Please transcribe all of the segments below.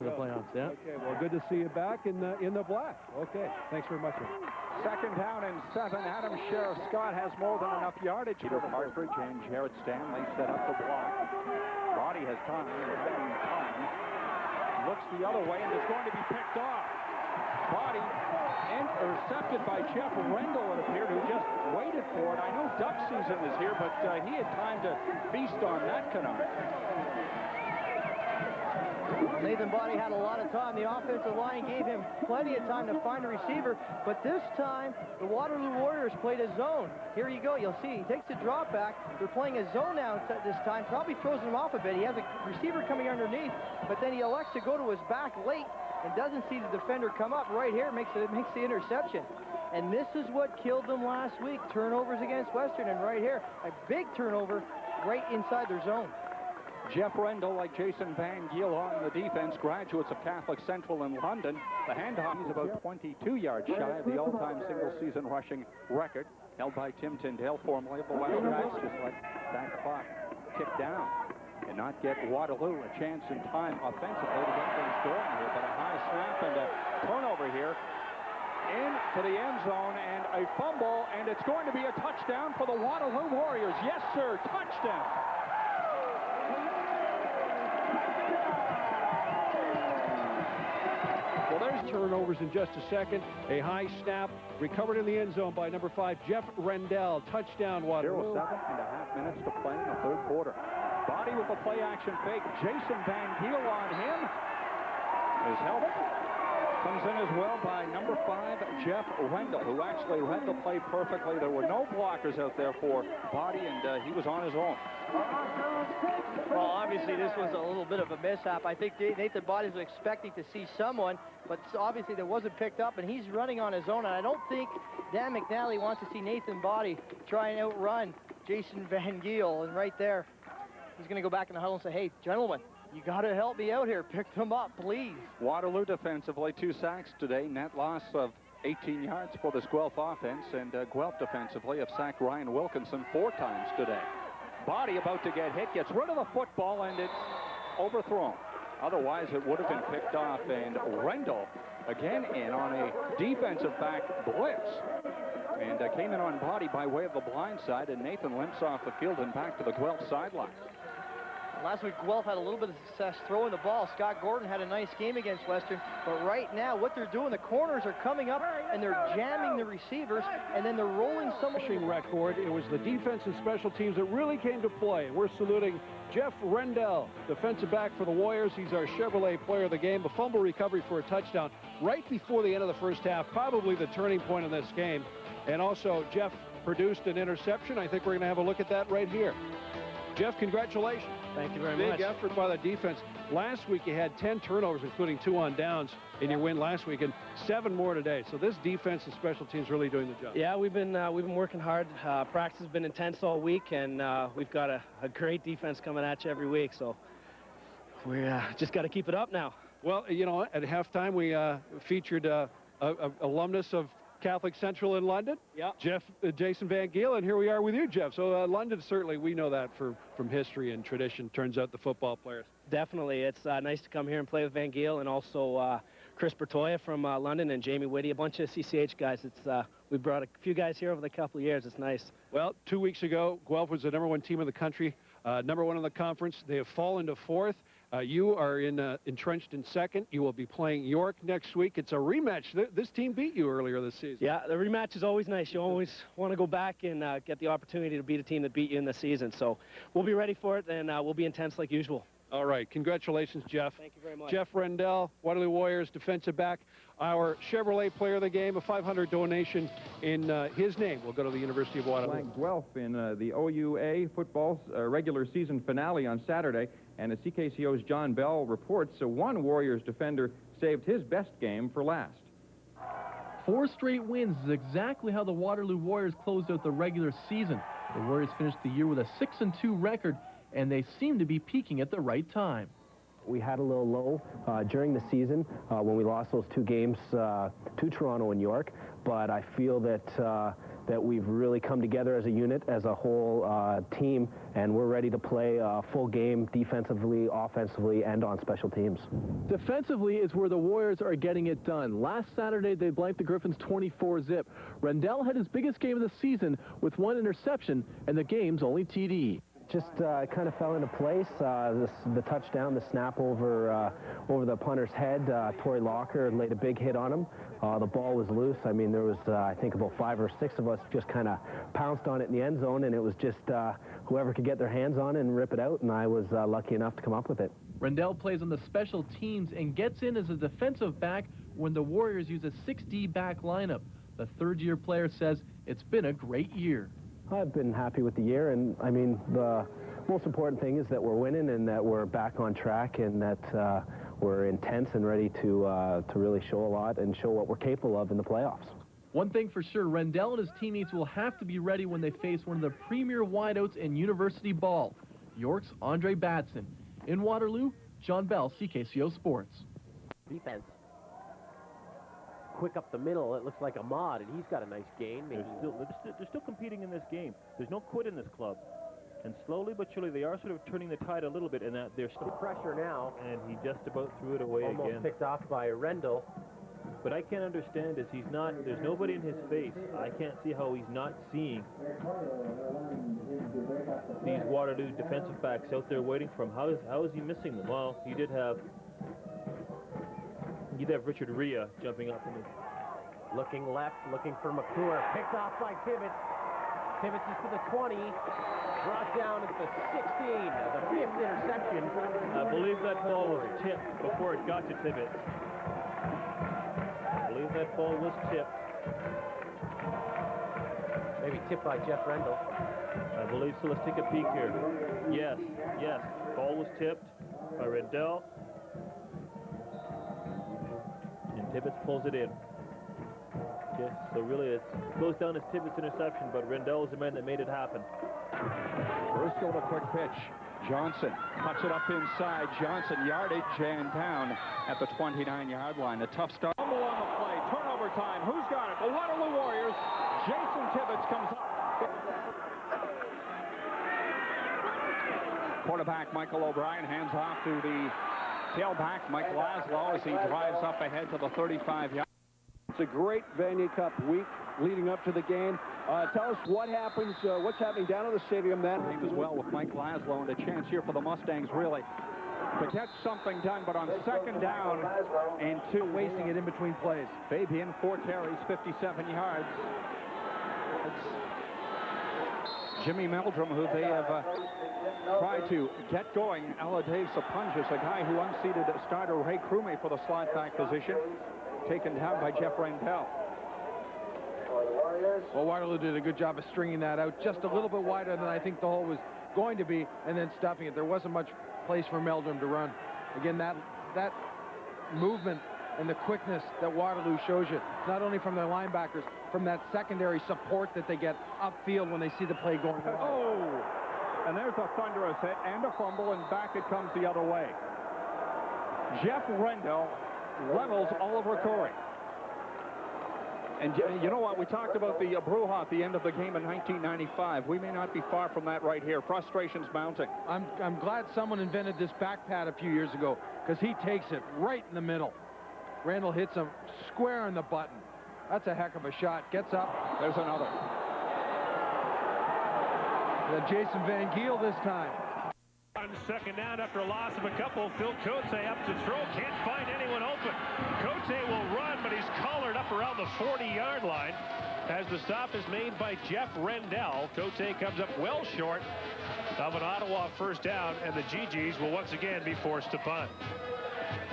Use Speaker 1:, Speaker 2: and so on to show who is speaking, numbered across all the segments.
Speaker 1: for the playoffs, yeah.
Speaker 2: Okay, well, good to see you back in the black. Okay, thanks very much, sir.
Speaker 3: Second down and 7. Adam Sheriff Scott has more than enough yardage. Peter Partridge and Jared Stanley set up the block. Body has time. Looks the other way and is going to be picked off. Body intercepted by Jeff Rendell, it appeared, who just waited for it. I know duck season is here, but he had time to feast on that canard.
Speaker 4: Nathan Body had a lot of time. The offensive line gave him plenty of time to find a receiver, but this time the Waterloo Warriors played a zone. Here you go. You'll see he takes a drop back. They're playing a zone now this time. Probably throws him off a bit. He has a receiver coming underneath, but then he elects to go to his back late and doesn't see the defender come up. Right here makes the interception. And this is what killed them last week. Turnovers against Western, and right here, a big turnover right inside their zone.
Speaker 3: Jeff Rendell, like Jason Van Giel on the defense, graduates of Catholic Central in London. The handoff is about 22 yards shy of the all-time single-season rushing record, held by Tim Tyndale, formerly of the West Jacks. Just let that clock tick down and not get Waterloo a chance in time offensively to get things going here. But a high snap and a turnover here into the end zone and a fumble, and it's going to be a touchdown for the Waterloo Warriors. Yes, sir, touchdown.
Speaker 2: Well, there's turnovers in just a second. A high snap recovered in the end zone by number 5, Jeff Rendell. Touchdown, Waterloo.
Speaker 3: 7.5 minutes to play in the third quarter. Body with a play-action fake. Jason Van Giel on him. His help comes in as well by number 5, Jeff Rendell, who actually read the play perfectly. There were no blockers out there for Body, and he was on his own.
Speaker 4: Well, obviously, this was a little bit of a mishap. I think Nathan Body was expecting to see someone, but obviously that wasn't picked up, and he's running on his own. And I don't think Dan McNally wants to see Nathan Body try and outrun Jason Van Giel. And right there, he's going to go back in the huddle and say, hey, gentlemen, you got to help me out here. Pick them up, please.
Speaker 3: Waterloo defensively, 2 sacks today. Net loss of 18 yards for this Guelph offense, and Guelph defensively have sacked Ryan Wilkinson 4 times today. Body about to get hit, gets rid of the football, and it's overthrown. Otherwise, it would have been picked off, and Rendell again in on a defensive back blitz. And came in on Body by way of the blind side, and Nathan limps off the field and back to the Guelph sideline.
Speaker 4: Last week, Guelph had a little bit of success throwing the ball. Scott Gordon had a nice game against Western, but right now, what they're doing, the corners are coming up, and they're jamming the receivers, and then they're rolling some
Speaker 2: rushing record. It was the defense and special teams that really came to play. We're saluting Jeff Rendell, defensive back for the Warriors. He's our Chevrolet player of the game. A fumble recovery for a touchdown right before the end of the first half, probably the turning point in this game. And also, Jeff produced an interception. I think we're going to have a look at that right here. Jeff, congratulations.
Speaker 1: Thank you very much.
Speaker 2: Big effort by the defense. Last week you had 10 turnovers, including 2 on downs in your win last week, and 7 more today. So this defense and special teams really doing the job.
Speaker 1: Yeah, we've been working hard. Practice has been intense all week, and we've got a great defense coming at you every week. So we just got to keep it up now.
Speaker 2: Well, you know, at halftime we featured a alumnus of Catholic Central in London, Jason Van Giel, and here we are with you, Jeff. So London, certainly, we know that from history and tradition, turns out the football players.
Speaker 1: Definitely. It's nice to come here and play with Van Giel, and also Chris Bertoya from London, and Jamie Whitty, a bunch of CCH guys. We brought a few guys here over the couple of years. It's nice.
Speaker 2: Well, 2 weeks ago, Guelph was the #1 team in the country, #1 in the conference. They have fallen to 4th. You are entrenched in 2nd. You will be playing York next week. It's a rematch. This team beat you earlier this season.
Speaker 1: Yeah, the rematch is always nice. You always want to go back and get the opportunity to beat a team that beat you in the season. So we'll be ready for it, and we'll be intense like usual.
Speaker 2: All right. Congratulations, Jeff.
Speaker 1: Thank you very much.
Speaker 2: Jeff Rendell, Waterloo Warriors defensive back, our Chevrolet player of the game, a $500 donation in his name. We'll go to the University of Waterloo.
Speaker 5: Guelph in the OUA football regular season finale on Saturday. And as CKCO's John Bell reports, one Warriors defender saved his best game for last.
Speaker 6: 4 straight wins is exactly how the Waterloo Warriors closed out the regular season. The Warriors finished the year with a 6-2 record, and they seem to be peaking at the right time.
Speaker 7: We had a little low during the season when we lost those 2 games to Toronto and York, but I feel that that we've really come together as a unit, as a whole team, and we're ready to play a full game defensively, offensively, and on special teams.
Speaker 6: Defensively is where the Warriors are getting it done. Last Saturday, they blanked the Griffins 24-zip. Rendell had his biggest game of the season with 1 interception and the game's only TD.
Speaker 7: Just kind of fell into place. The touchdown, the snap over the punter's head. Torrey Locker laid a big hit on him. The ball was loose. I mean, there was, I think, about 5 or 6 of us just kind of pounced on it in the end zone, and it was just whoever could get their hands on it and rip it out, and I was lucky enough to come up with it.
Speaker 6: Rendell plays on the special teams and gets in as a defensive back when the Warriors use a 6D back lineup. The third-year player says it's been a great year.
Speaker 7: I've been happy with the year, and I mean, the most important thing is that we're winning and that we're back on track and that we're intense and ready to really show a lot and show what we're capable of in the playoffs.
Speaker 6: One thing for sure, Rendell and his teammates will have to be ready when they face one of the premier wideouts in university ball, York's Andre Batson. In Waterloo, John Bell, CKCO Sports.
Speaker 8: Defense. Quick up the middle, it looks like Ahmad, and he's got a nice gain.
Speaker 9: They're still competing in this game. There's no quit in this club. And slowly but surely, they are sort of turning the tide a little bit in that they're still
Speaker 8: pressure now.
Speaker 9: And he just about threw it away
Speaker 8: Almost
Speaker 9: again.
Speaker 8: Picked off by Rendell.
Speaker 9: But I can't understand is there's nobody in his face. I can't see how he's not seeing these Waterloo defensive backs out there waiting for him. How is he missing them? Well, you did have Richard Rhea jumping up in the...
Speaker 8: Looking left, looking for McClure. Picked off by Tibbetts. Tibbetts is to the 20. Brought down at the 16. The 5th interception.
Speaker 9: I believe that ball was tipped before it got to Tibbetts. I believe that ball was tipped.
Speaker 8: Maybe tipped by Jeff Rendell.
Speaker 9: I believe so. Let's take a peek here. Yes. Ball was tipped by Rendell. And Tibbetts pulls it in. Okay, so really it goes down as Tibbetts' interception, but Rendell is the man that made it happen.
Speaker 3: Brusco, the quick pitch. Johnson cuts it up inside. Johnson yardage and down at the 29-yard line. A tough start. Fumble on the play. Turnover time. Who's got it? The Waterloo Warriors. Jason Tibbetts comes up. Quarterback Michael O'Brien hands off to the tailback Mike Laszlo as he drives up ahead to the 35-yard.
Speaker 2: It's a great Vanier Cup week leading up to the game. Tell us what happens, what's happening down in the stadium then.
Speaker 3: As well with Mike Laszlo, and a chance here for the Mustangs really to get something done, but on second down and 2,
Speaker 2: wasting it in between plays.
Speaker 3: Fabian, 4 carries, 57 yards. It's Jimmy Meldrum, who they have tried to get going. Aladave Sapunjas, a guy who unseated starter Ray Krume for the slot back position, taken down by Jeff Rendell.
Speaker 2: Well, Waterloo did a good job of stringing that out just a little bit wider than I think the hole was going to be, and then stuffing it. There wasn't much place for Meldrum to run. Again, that movement and the quickness that Waterloo shows you, not only from their linebackers, from that secondary support that they get upfield when they see the play going wide.
Speaker 3: Oh! And there's a thunderous hit and a fumble, and back it comes the other way. Jeff Rendell levels Oliver Corey. And you know what? We talked about the brouhaha at the end of the game in 1995. We may not be far from that right here. Frustration's mounting.
Speaker 2: I'm glad someone invented this back pad a few years ago, because he takes it right in the middle. Randall hits him square on the button. That's a heck of a shot. Gets up.
Speaker 3: There's another.
Speaker 2: Jason Van Giel this time.
Speaker 10: On second down after a loss of a couple, Phil Cote up to throw, can't find anyone open. Cote will run, but he's collared up around the 40-yard line as the stop is made by Jeff Rendell. Cote comes up well short of an Ottawa first down, and the GGs will once again be forced to punt.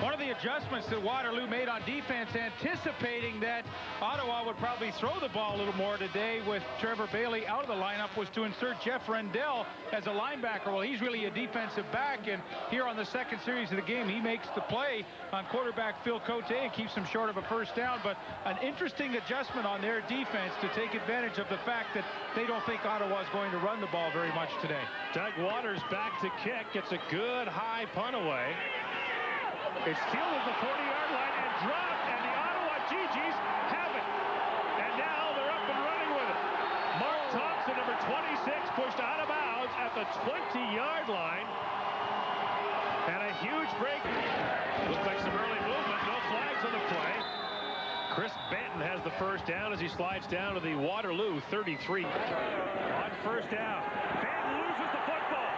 Speaker 11: One of the adjustments that Waterloo made on defense, anticipating that Ottawa would probably throw the ball a little more today with Trevor Bailey out of the lineup, was to insert Jeff Rendell as a linebacker. Well, he's really a defensive back, and here on the second series of the game, he makes the play on quarterback Phil Cote and keeps him short of a first down. But an interesting adjustment on their defense to take advantage of the fact that they don't think Ottawa's going to run the ball very much today.
Speaker 10: Doug Waters back to kick, gets a good high punt away. It's fielded at the 40-yard line and dropped, and the Ottawa GGs have it. And now they're up and running with it. Mark Thompson, number 26, pushed out of bounds at the 20-yard line. And a huge break. Looks like some early movement. No flags on the play. Chris Benton has the first down as he slides down to the Waterloo 33. On first down. Benton loses the football.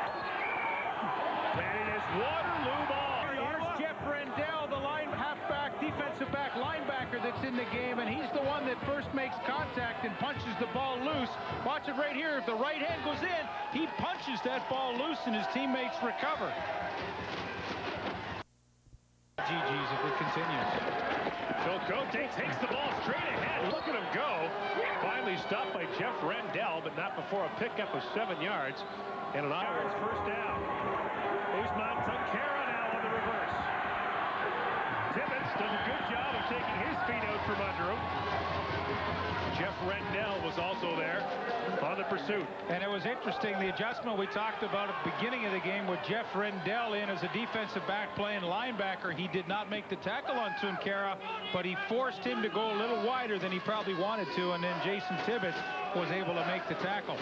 Speaker 10: And it is Waterloo ball.
Speaker 11: Here's Jeff Rendell, the halfback, defensive back linebacker that's in the game, and he's the one that first makes contact and punches the ball loose. Watch it right here. If the right hand goes in, he punches that ball loose and his teammates recover. GG's if it continues.
Speaker 10: Phil Cote takes the ball straight ahead. Look at him go. Finally stopped by Jeff Rendell, but not before a pickup of 7 yards. And an Irish first down. Usman Tunkara now on the reverse. Tibbetts does a good job of taking his feet out from under him. Jeff Rendell was also there on the pursuit.
Speaker 11: And it was interesting, the adjustment we talked about at the beginning of the game with Jeff Rendell in as a defensive back playing linebacker. He did not make the tackle on Tunkara, but he forced him to go a little wider than he probably wanted to, and then Jason Tibbetts was able to make the tackle.